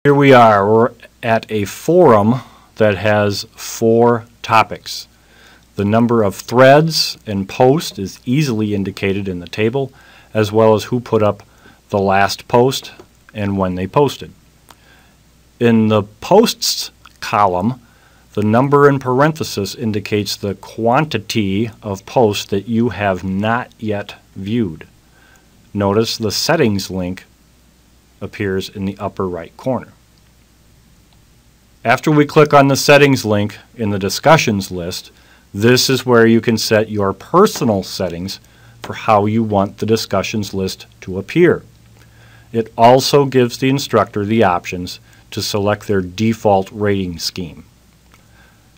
Here we are, we're at a forum that has 4 topics. The number of threads and posts is easily indicated in the table, as well as who put up the last post and when they posted. In the posts column, the number in parenthesis indicates the quantity of posts that you have not yet viewed. Notice the settings link appears in the upper right corner. After we click on the settings link in the discussions list, this is where you can set your personal settings for how you want the discussions list to appear. It also gives the instructor the options to select their default rating scheme.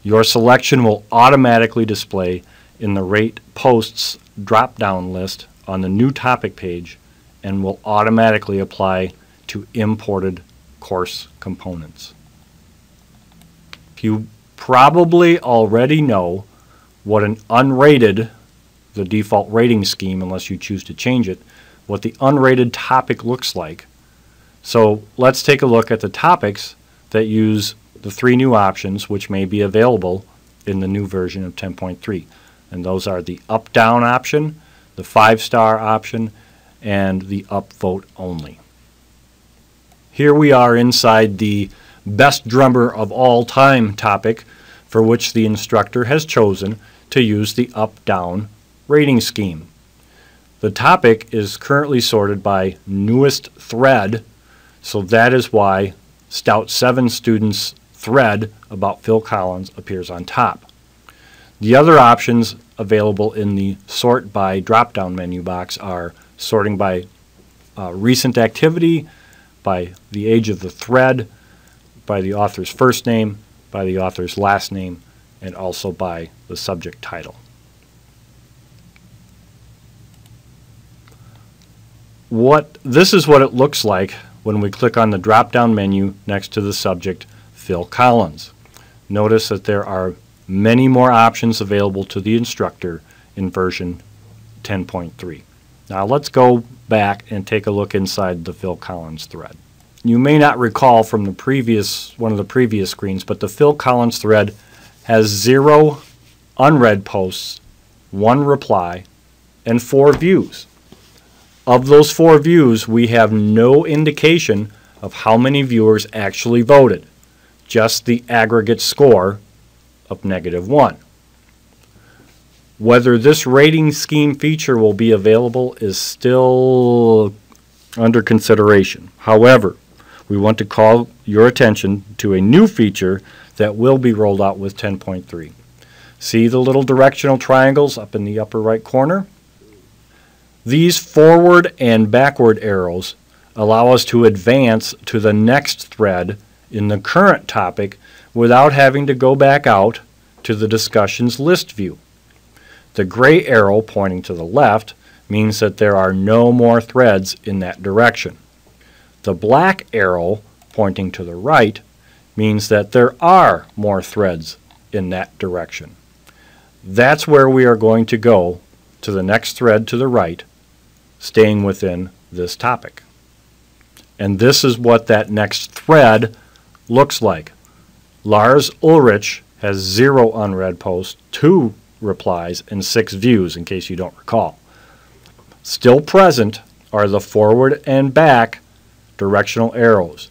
Your selection will automatically display in the Rate Posts drop-down list on the new topic page and will automatically apply to imported course components. You probably already know what an unrated, the default rating scheme unless you choose to change it, what the unrated topic looks like. So let's take a look at the topics that use the 3 new options which may be available in the new version of 10.3. And those are the up-down option, the 5-star option, and the upvote only. Here we are inside the best drummer of all time topic, for which the instructor has chosen to use the up-down rating scheme. The topic is currently sorted by newest thread, so that is why Stout 7 students thread about Phil Collins appears on top. The other options available in the sort by drop-down menu box are sorting by recent activity, by the age of the thread, by the author's first name, by the author's last name, and also by the subject title. This is what it looks like when we click on the drop-down menu next to the subject Phil Collins. Notice that there are many more options available to the instructor in version 10.3. Now let's go back and take a look inside the Phil Collins thread. You may not recall from one of the previous screens, but the Phil Collins thread has 0 unread posts, 1 reply, and 4 views. Of those 4 views, we have no indication of how many viewers actually voted, just the aggregate score of -1. Whether this rating scheme feature will be available is still under consideration. However, we want to call your attention to a new feature that will be rolled out with 10.3. See the little directional triangles up in the upper right corner? These forward and backward arrows allow us to advance to the next thread in the current topic without having to go back out to the discussions list view. The gray arrow pointing to the left means that there are no more threads in that direction. The black arrow pointing to the right means that there are more threads in that direction. That's where we are going to go to the next thread to the right, staying within this topic. And this is what that next thread looks like. Lars Ulrich has 0 unread posts, 2 replies, and 6 views, in case you don't recall. Still present are the forward and back directional arrows.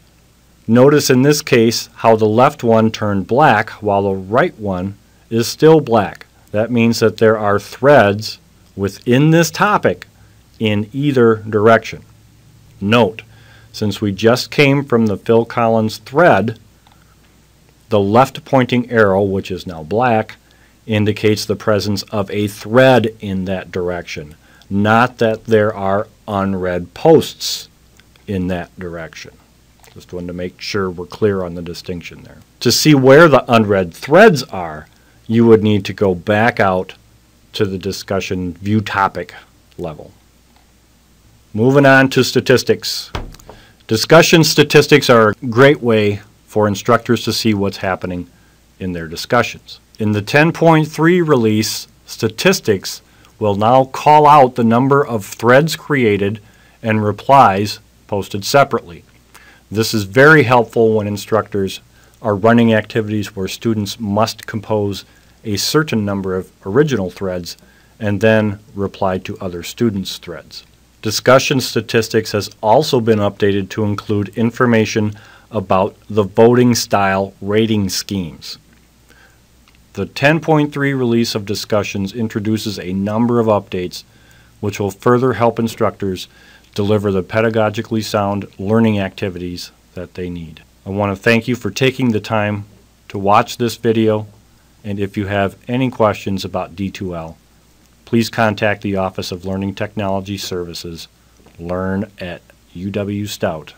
Notice in this case how the left one turned black while the right one is still black. That means that there are threads within this topic in either direction. Note, since we just came from the Phil Collins thread, the left pointing arrow, which is now black, indicates the presence of a thread in that direction, not that there are unread posts in that direction. Just wanted to make sure we're clear on the distinction there. To see where the unread threads are, you would need to go back out to the discussion view topic level. Moving on to statistics. Discussion statistics are a great way for instructors to see what's happening in their discussions. In the 10.3 release, statistics will now call out the number of threads created and replies posted separately. This is very helpful when instructors are running activities where students must compose a certain number of original threads and then reply to other students' threads. Discussion statistics has also been updated to include information about the voting style rating schemes. The 10.3 release of discussions introduces a number of updates which will further help instructors deliver the pedagogically sound learning activities that they need. I want to thank you for taking the time to watch this video, and if you have any questions about D2L, please contact the Office of Learning Technology Services, learn at uwstout.edu.